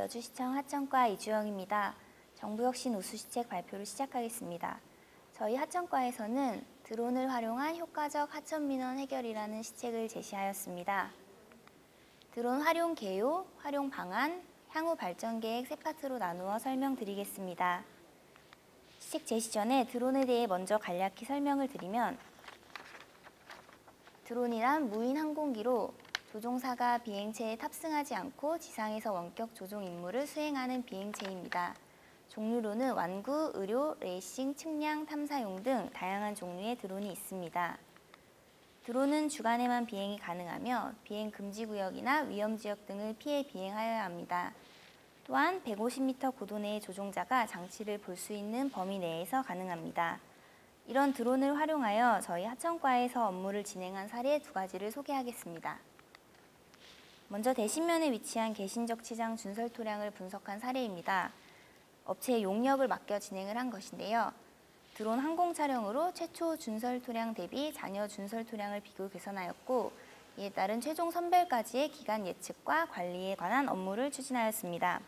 여주시청 하청과 이주영입니다. 정부혁신 우수시책 발표를 시작하겠습니다. 저희 하청과에서는 드론을 활용한 효과적 하천민원 해결이라는 시책을 제시하였습니다. 드론 활용 개요, 활용 방안, 향후 발전 계획 세 파트로 나누어 설명드리겠습니다. 시책 제시 전에 드론에 대해 먼저 간략히 설명을 드리면, 드론이란 무인 항공기로 조종사가 비행체에 탑승하지 않고 지상에서 원격 조종 임무를 수행하는 비행체입니다. 종류로는 완구, 의료, 레이싱, 측량, 탐사용 등 다양한 종류의 드론이 있습니다. 드론은 주간에만 비행이 가능하며 비행 금지 구역이나 위험 지역 등을 피해 비행하여야 합니다. 또한 150m 고도 내의 조종자가 장치를 볼 수 있는 범위 내에서 가능합니다. 이런 드론을 활용하여 저희 하청과에서 업무를 진행한 사례 두 가지를 소개하겠습니다. 먼저 대신면에 위치한 개신적치장 준설 토량을 분석한 사례입니다. 업체에 용역을 맡겨 진행을 한 것인데요. 드론 항공 촬영으로 최초 준설 토량 대비 잔여 준설 토량을 비교 개선하였고, 이에 따른 최종 선별까지의 기간 예측과 관리에 관한 업무를 추진하였습니다.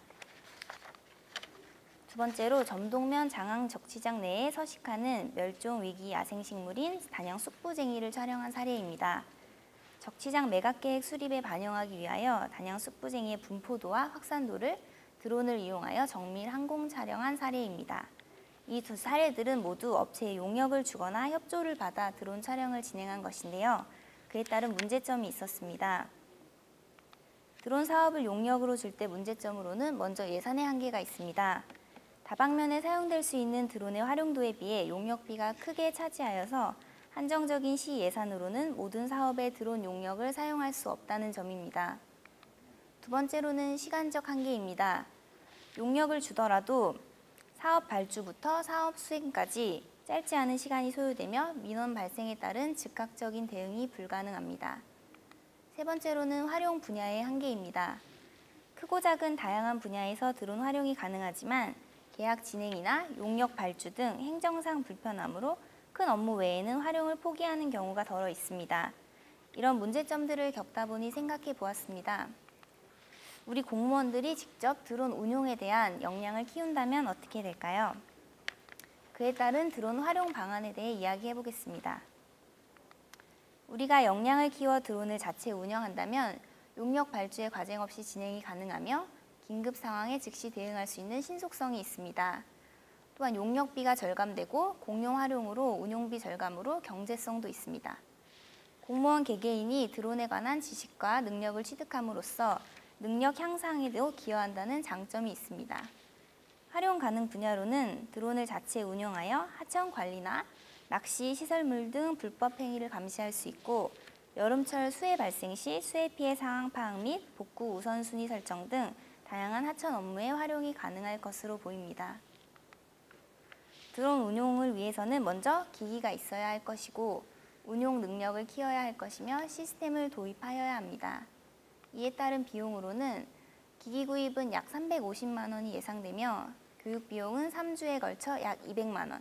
두 번째로 점동면 장항 적치장 내에 서식하는 멸종 위기 야생식물인 단양 쑥부쟁이를 촬영한 사례입니다. 적치장 매각계획 수립에 반영하기 위하여 단양 쑥부쟁이의 분포도와 확산도를 드론을 이용하여 정밀 항공 촬영한 사례입니다. 이 두 사례들은 모두 업체에 용역을 주거나 협조를 받아 드론 촬영을 진행한 것인데요. 그에 따른 문제점이 있었습니다. 드론 사업을 용역으로 줄 때 문제점으로는 먼저 예산의 한계가 있습니다. 다방면에 사용될 수 있는 드론의 활용도에 비해 용역비가 크게 차지하여서 한정적인 시 예산으로는 모든 사업에 드론 용역을 사용할 수 없다는 점입니다. 두 번째로는 시간적 한계입니다. 용역을 주더라도 사업 발주부터 사업 수행까지 짧지 않은 시간이 소요되며 민원 발생에 따른 즉각적인 대응이 불가능합니다. 세 번째로는 활용 분야의 한계입니다. 크고 작은 다양한 분야에서 드론 활용이 가능하지만 계약 진행이나 용역 발주 등 행정상 불편함으로 큰 업무 외에는 활용을 포기하는 경우가 덜어 있습니다. 이런 문제점들을 겪다 보니 생각해 보았습니다. 우리 공무원들이 직접 드론 운용에 대한 역량을 키운다면 어떻게 될까요? 그에 따른 드론 활용 방안에 대해 이야기해 보겠습니다. 우리가 역량을 키워 드론을 자체 운영한다면 용역 발주의 과정 없이 진행이 가능하며 긴급 상황에 즉시 대응할 수 있는 신속성이 있습니다. 또한 용역비가 절감되고 공용 활용으로 운용비 절감으로 경제성도 있습니다. 공무원 개개인이 드론에 관한 지식과 능력을 취득함으로써 능력 향상에도 기여한다는 장점이 있습니다. 활용 가능 분야로는 드론을 자체 운용하여 하천 관리나 낚시, 시설물 등 불법 행위를 감시할 수 있고, 여름철 수해 발생 시 수해 피해 상황 파악 및 복구 우선순위 설정 등 다양한 하천 업무에 활용이 가능할 것으로 보입니다. 드론 운용을 위해서는 먼저 기기가 있어야 할 것이고, 운용 능력을 키워야 할 것이며 시스템을 도입하여야 합니다. 이에 따른 비용으로는 기기 구입은 약 350만 원이 예상되며 교육 비용은 3주에 걸쳐 약 200만 원,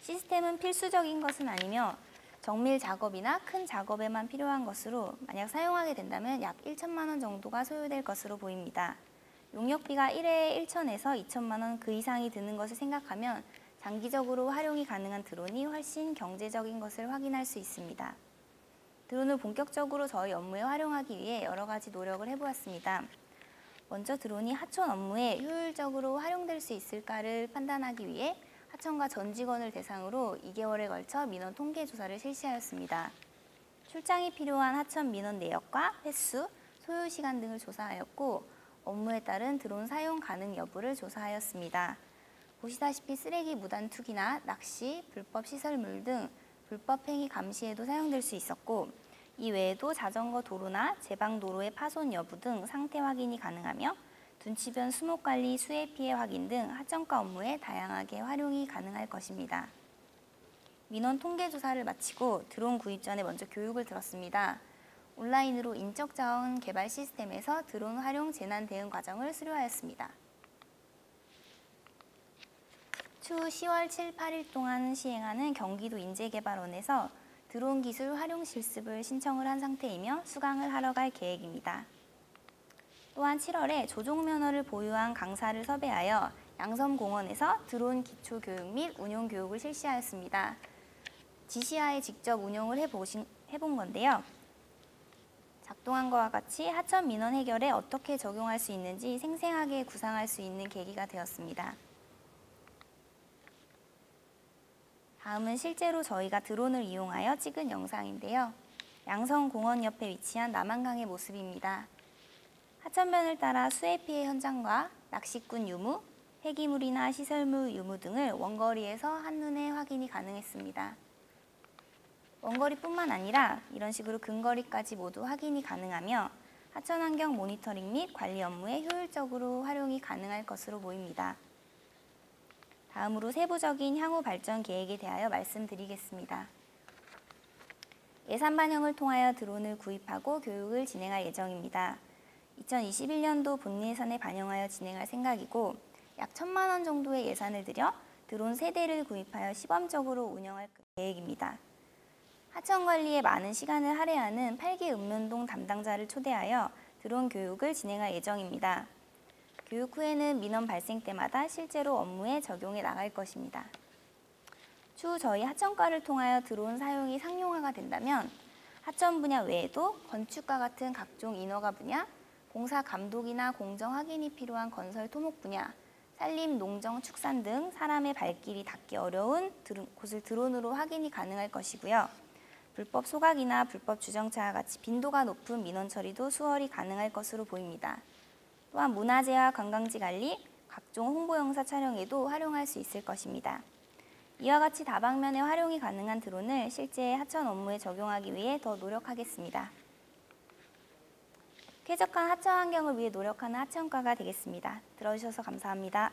시스템은 필수적인 것은 아니며 정밀 작업이나 큰 작업에만 필요한 것으로 만약 사용하게 된다면 약 1천만 원 정도가 소요될 것으로 보입니다. 용역비가 1회에 1천에서 2천만 원 그 이상이 드는 것을 생각하면 장기적으로 활용이 가능한 드론이 훨씬 경제적인 것을 확인할 수 있습니다. 드론을 본격적으로 저희 업무에 활용하기 위해 여러 가지 노력을 해보았습니다. 먼저 드론이 하천 업무에 효율적으로 활용될 수 있을까를 판단하기 위해 하천과 전 직원을 대상으로 2개월에 걸쳐 민원 통계 조사를 실시하였습니다. 출장이 필요한 하천 민원 내역과 횟수, 소요 시간 등을 조사하였고, 업무에 따른 드론 사용 가능 여부를 조사하였습니다. 보시다시피 쓰레기 무단 투기나 낚시, 불법 시설물 등 불법 행위 감시에도 사용될 수 있었고, 이 외에도 자전거 도로나 제방 도로의 파손 여부 등 상태 확인이 가능하며 둔치변 수목 관리, 수해 피해 확인 등 하천과 업무에 다양하게 활용이 가능할 것입니다. 민원 통계 조사를 마치고 드론 구입 전에 먼저 교육을 들었습니다. 온라인으로 인적 자원 개발 시스템에서 드론 활용 재난 대응 과정을 수료하였습니다. 추후 10월 7, 8일 동안 시행하는 경기도 인재개발원에서 드론 기술 활용 실습을 신청을 한 상태이며 수강을 하러 갈 계획입니다. 또한 7월에 조종면허를 보유한 강사를 섭외하여 양섬공원에서 드론 기초 교육 및 운용 교육을 실시하였습니다. 지시하에 직접 운용을 해본 건데요. 작동한 것과 같이 하천 민원 해결에 어떻게 적용할 수 있는지 생생하게 구상할 수 있는 계기가 되었습니다. 다음은 실제로 저희가 드론을 이용하여 찍은 영상인데요. 양섬공원 옆에 위치한 남한강의 모습입니다. 하천변을 따라 수해 피해 현장과 낚시꾼 유무, 폐기물이나 시설물 유무 등을 원거리에서 한눈에 확인이 가능했습니다. 원거리뿐만 아니라 이런 식으로 근거리까지 모두 확인이 가능하며 하천 환경 모니터링 및 관리 업무에 효율적으로 활용이 가능할 것으로 보입니다. 다음으로 세부적인 향후 발전 계획에 대하여 말씀드리겠습니다. 예산 반영을 통하여 드론을 구입하고 교육을 진행할 예정입니다. 2021년도 본년 예산에 반영하여 진행할 생각이고 약 1,000만 원 정도의 예산을 들여 드론 3대를 구입하여 시범적으로 운영할 계획입니다. 하천 관리에 많은 시간을 할애하는 8기 읍면동 담당자를 초대하여 드론 교육을 진행할 예정입니다. 교육 후에는 민원 발생 때마다 실제로 업무에 적용해 나갈 것입니다. 추후 저희 하천과를 통하여 드론 사용이 상용화가 된다면 하천 분야 외에도 건축과 같은 각종 인허가 분야, 공사 감독이나 공정 확인이 필요한 건설 토목 분야, 산림, 농정, 축산 등 사람의 발길이 닿기 어려운 곳을 드론으로 확인이 가능할 것이고요. 불법 소각이나 불법 주정차와 같이 빈도가 높은 민원 처리도 수월히 가능할 것으로 보입니다. 또한 문화재와 관광지 관리, 각종 홍보 영상 촬영에도 활용할 수 있을 것입니다. 이와 같이 다방면에 활용이 가능한 드론을 실제 하천 업무에 적용하기 위해 더 노력하겠습니다. 쾌적한 하천 환경을 위해 노력하는 하천과가 되겠습니다. 들어주셔서 감사합니다.